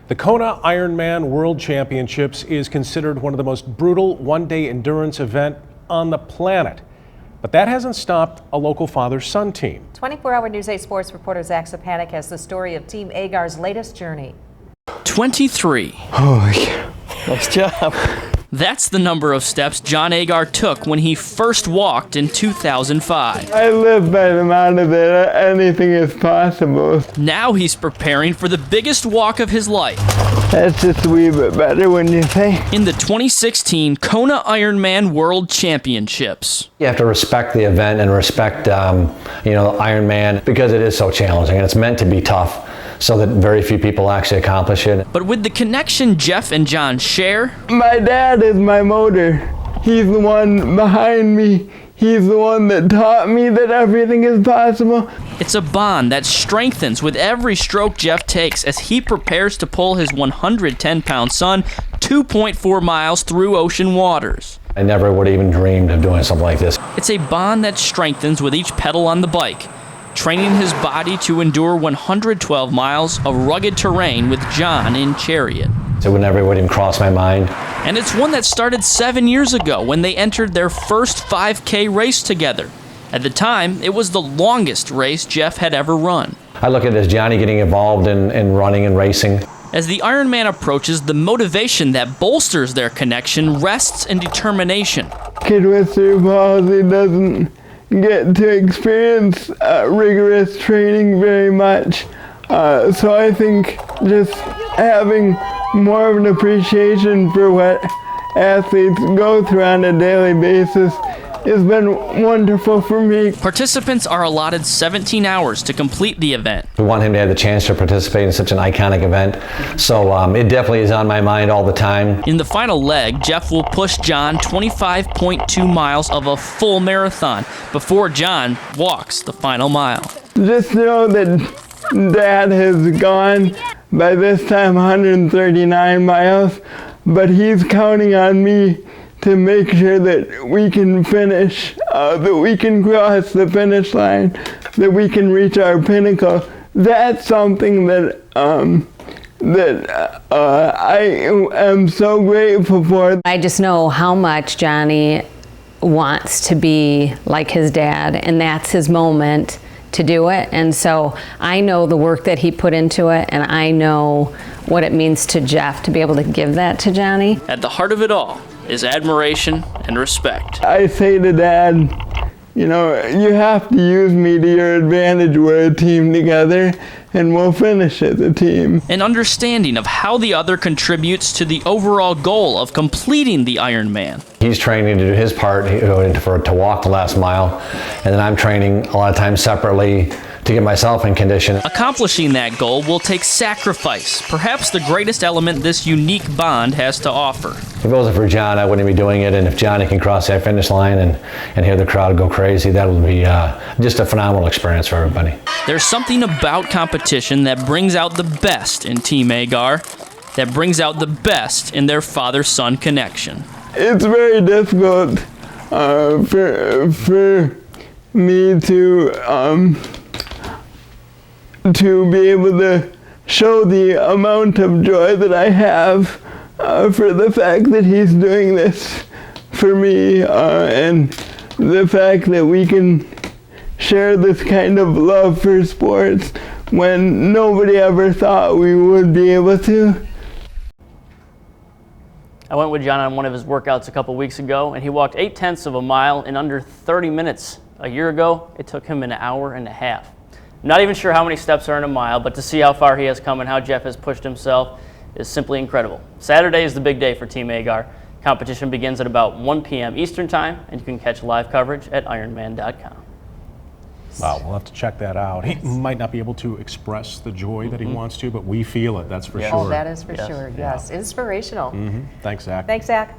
The Kona Ironman World Championships is considered one of the most brutal one-day endurance event on the planet. But that hasn't stopped a local father-son team. 24-hour News 8 sports reporter Zach Sapanik has the story of Team Agar's latest journey. 23. Oh, yeah. Nice job. That's the number of steps John Agar took when he first walked in 2005. I live by the motto that anything is possible. Now he's preparing for the biggest walk of his life. That's just a wee bit better, wouldn't you say? In the 2016 Kona Ironman World Championships. You have to respect the event and respect, Ironman, because it is so challenging and it's meant to be tough, so that very few people actually accomplish it. But with the connection Jeff and John share, my dad is my motor. He's the one behind me. He's the one that taught me that everything is possible. it's a bond that strengthens with every stroke Jeff takes as he prepares to pull his 110-pound son 2.4 miles through ocean waters. I never would have even dreamed of doing something like this. It's a bond that strengthens with each pedal on the bike, training his body to endure 112 miles of rugged terrain with John in chariot. It would never even cross my mind. And it's one that started 7 years ago when they entered their first 5K race together. At the time, it was the longest race Jeff had ever run. I look at it as Johnny getting involved in running and racing. As the Ironman approaches, the motivation that bolsters their connection rests in determination. Kid with cerebral palsy doesn't get to experience rigorous training very much. So I think just having more of an appreciation for what athletes go through on a daily basis has been wonderful for me. Participants are allotted 17 hours to complete the event. We want him to have the chance to participate in such an iconic event. So it definitely is on my mind all the time. In the final leg, Jeff will push John 25.2 miles of a full marathon before John walks the final mile. Just know that Dad has gone by this time 139 miles, but he's counting on me to make sure that we can finish, that we can cross the finish line, that we can reach our pinnacle. That's something that I am so grateful for. I just know how much Johnny wants to be like his dad, and that's his moment to do it. And so I know the work that he put into it, and I know what it means to Jeff to be able to give that to Johnny. At the heart of it all is admiration and respect. I say to Dad, you have to use me to your advantage. We're a team together, and we'll finish as a team. An understanding of how the other contributes to the overall goal of completing the Ironman. He's training to do his part to walk the last mile, and then I'm training a lot of times separately to get myself in condition. Accomplishing that goal will take sacrifice, perhaps the greatest element this unique bond has to offer. If it wasn't for John, I wouldn't be doing it, and if Johnny can cross that finish line and hear the crowd go crazy, that would be just a phenomenal experience for everybody. There's something about competition that brings out the best in Team Agar, that brings out the best in their father-son connection. It's very difficult for me to be able to show the amount of joy that I have for the fact that he's doing this for me, and the fact that we can share this kind of love for sports when nobody ever thought we would be able to. I went with John on one of his workouts a couple weeks ago, and he walked 0.8 of a mile in under 30 minutes. A year ago, it took him an hour and a half. I'm not even sure how many steps are in a mile, but to see how far he has come and how Jeff has pushed himself is simply incredible. Saturday is the big day for Team Agar. Competition begins at about 1 p.m. Eastern Time, and you can catch live coverage at Ironman.com. Wow, we'll have to check that out. He might not be able to express the joy that he wants to, but we feel it, that's for sure. Oh, that is for sure, yes. Inspirational. Thanks, Zach. Thanks, Zach.